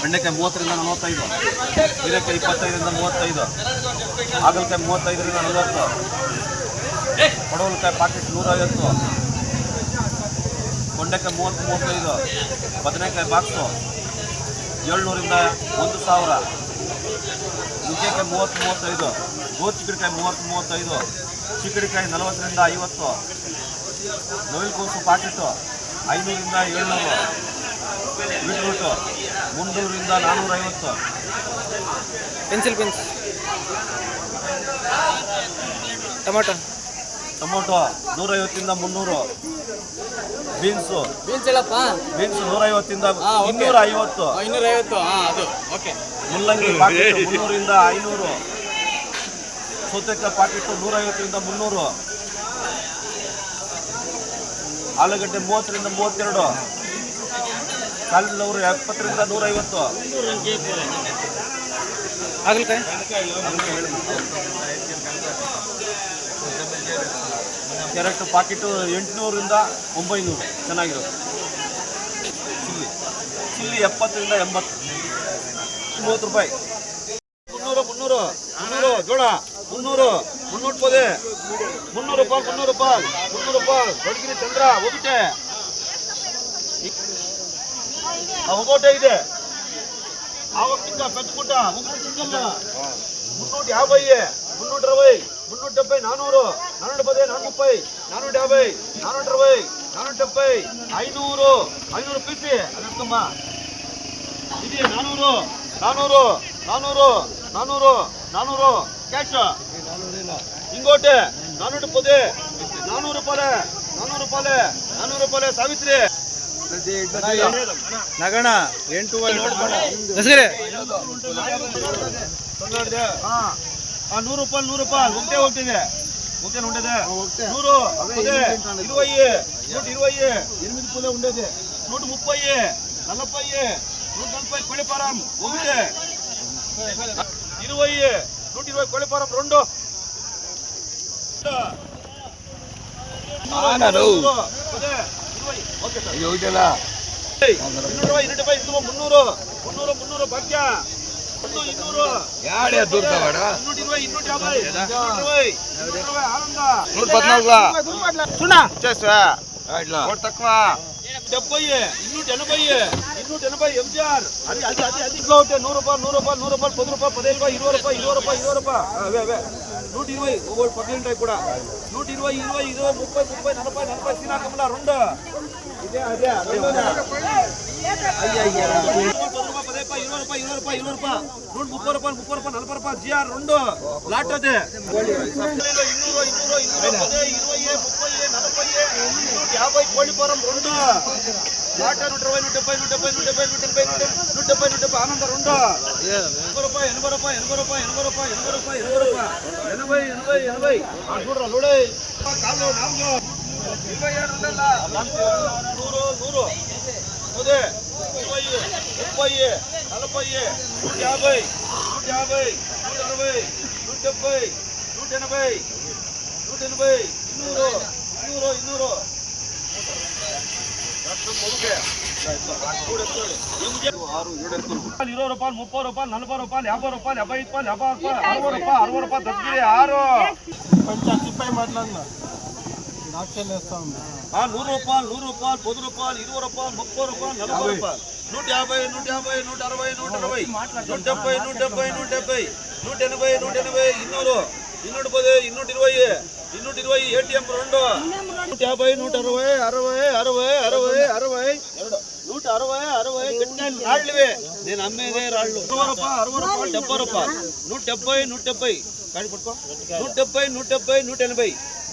ಬೆಂಡೆಕಾಯಿ 30ರಿಂದ 45, ಹೀರೆಕಾಯಿ 25ರಿಂದ 35, ಹಾಗಲಕಾಯಿ 35ರಿಂದ 40, ಪಡವಲಕಾಯಿ ಪಾಕೆಟ್ 150, ತೊಂಡೆಕಾಯಿ 30-35, ಬದನೆಕಾಯಿ ಬಾಕ್ಸು 700ರಿಂದ 1000, ನುಗ್ಗೆಕಾಯಿ 30-35, ಗೋಚಿಕ್ಕಡಿಕಾಯಿ 30-35, ಚಿಕ್ಕಡಿಕಾಯಿ 40ರಿಂದ 50, ನವಿಲುಕೋಸು ಪಾಕೆಟು 500ರಿಂದ 700, ಬೀಟ್ರೂಟು 300ರಿಂದ 450, ಪೆನ್ಸಿಲ್ ಟೊಮೊಟೊ 150ರಿಂದ 300, ಬೀನ್ಸು ಹೇಳಪ್ಪ. ಬೀನ್ಸ್ 150ರಿಂದ 250, ಅದು ಓಕೆ. ಮುಲ್ಲಂಗಿ ಪಾಕೆಟ್ 300ರಿಂದ 500, ಸೌತೆಕಾಯಿ ಪಾಕೆಟ್ 150ರಿಂದ 300, ಆಲೂಗಡ್ಡೆ 30ರಿಂದ 32, ಕಾಲಿಫ್ಲವರ್ 70ರಿಂದ 150, ಹಾಗಲಕಾಯಿ ಕ್ಯಾರೆಟ್ ಪಾಕೆಟು 800ರಿಂದ 900 ಚೆನ್ನಾಗಿರೋದು. ಚಿಲ್ಲಿ 70ರಿಂದ 80, 30 ರೂಪಾಯಿ. 300 ಜೋಳ 300 ಪೊದೆ 300 ರೂಪಾಯಿ ದೊಡ್ಡಗಿರಿ ಚಂದ್ರ ಹೋಗುತ್ತೆ. ಹೋಗೋಟೆ ಇದೆ ಆವಕ್ಕಿಂತ ಪೆಚ್ಚುಕುಟ 350, 320, 370, 400, 410, 430, 450, 460, 470, 500 ಪೀಸಿ ಅದಕ್ಕಮ್ಮ ಇದೆ. 400 ಕ್ಯಾಶ್. ಹಿಂಗೋಟೆ 400 ಪೊದೆ 400 ರೂಪಾಯಿ ಸಾವಿತ್ರಿ ನಗಣ 8 ಹೆಸರೇ 100 ರೂಪಾಯಿ ಹೋಗ್ತಿದೆ 100 20 8 ಪೊದೆ ఉండేది 130 40 140 కోళ్ళపారం ಹೋಗಿದೆ 120 కోళ్ళపారం 2 ಓಕೆ ಸರ್ 220 300 ಭಾಗ್ಯ 200 ಯಾಡೆ ದೂರದವಾಡ 220 ಆನಂದ 114 ಸುಣ್ಣ చేస్తా ఇట్లా ఓట్ తక్కువ 70 280 ఎంజీఆర్ అది ఇంట్లో ఉంటే 100 రూపాయలు 10 రూపాయలు 15 రూపాయలు 20 రూపాయలు 120 ఒక్కొక్క 18 కూడా 120 30 40 సీనాకమల 2 ఇదే అదే 10 రూపాయలు 20 రూపాయలు 30 రూపాయలు 40 రూపాయలు జిఆర్ 2 లాట్ అదే 200 50 కోళ్ళపారం 2 లాట్ 120 ఆనంద 2 80 రూపాయలు 80 చూడరా లోడే కాళ్ళు 4 27 100 అదే 20 30 40 150 160 170 180 200 20 రూపాయలు 30 రూపాయలు 40 రూపాయలు 50 రూపాయలు 55 రూపాయలు 60 రూపాయలు దగ్గర 6 కొంచెం చిప్పై మాట్లాడినా 100 రూపాయలు 10 రూపాయలు 20 రూపాయలు 30 రూపాయలు 40 రూపాయలు 150 160 170 180 200 ATM 2 150 160 గట్టికాయలు రాళ్ళువే నేను అమ్మేదే రాళ్ళు 60 రూపాయలు 70 రూపాయలు 170 కాడి పట్టుకో 170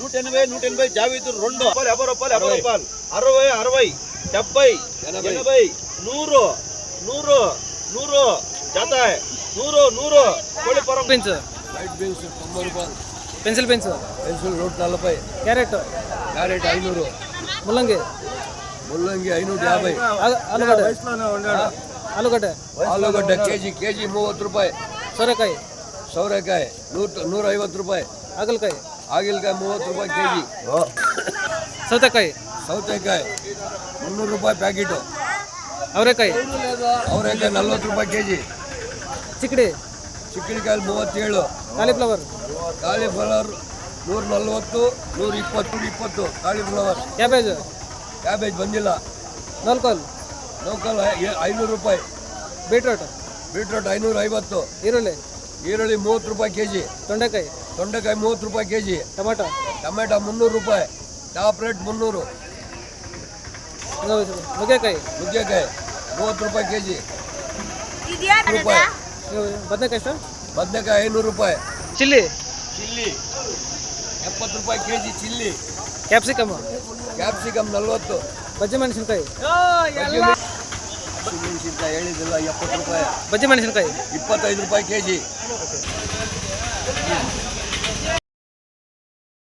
180 జావీదు 2 50 రూపాయలు 60 70 80 100 జాతాయ్ 100 కోళ్ళపారం వైట్ బీన్స్ 90 రూపాయలు పెన్సిల్ 140 క్యారెట్ 500 ముల్లంగి 550 ఆలుగడ్డ కేజీ 30 ರೂಪಾಯಿ ಸೌರೆಕಾಯಿ 150 ರೂಪಾಯಿ ಹಾಗಲಕಾಯಿ 30 ರೂಪಾಯಿ ಕೆಜಿ ಸೌತೆಕಾಯಿ 300 ರೂಪಾಯಿ ಪ್ಯಾಕೆಟು ಅವರೆಕಾಯಿ ಅವರೆಕಾಯಿ 40 ರೂಪಾಯಿ ಕೆಜಿ. ಚಿಕ್ಕಡಿ ಚಿಕ್ಕಡಿಕಾಯಿ 37. Cauliflower cauliflower 140, 120 cauliflower. ಕ್ಯಾಬೇಜ್ ಬಂದಿಲ್ಲ. ನೋಲ್ಕೋಲ್ ಲೋಕಲ್ 500 ರೂಪಾಯಿ. ಬೀಟ್ರೋಟ್ 550. ಈರುಳ್ಳಿ 30 ರೂಪಾಯಿ ಕೆಜಿ. ತೊಂಡೆಕಾಯಿ 30 ರೂಪಾಯಿ ಕೆಜಿ. ಟೊಮಾಟೊ 300 ರೂಪಾಯಿ. Top rate 300. ನುಗ್ಗೆಕಾಯಿ 30 ರೂಪಾಯಿ ಕೆಜಿ. ಬದನೆಕಾಯಿ ಎಷ್ಟು? ಬದನೆಕಾಯಿ 500 ರೂಪಾಯಿ. ಚಿಲ್ಲಿ 70 ರೂಪಾಯಿ ಕೆಜಿ ಚಿಲ್ಲಿ. ಕ್ಯಾಪ್ಸಿಕಮ್ 40. ಬಜ್ಜಿ ಮೆಣಸಿನ್ಕಾಯಿ ಮೆಣಸಿನ್ಕಾಯಿ ಹೇಳಿದಿಲ್ಲ 70 ರೂಪಾಯಿ. ಬಜ್ಜಿ ಮೆಣಸಿನ್ಕಾಯಿ 25 ರೂಪಾಯಿ ಕೆಜಿ.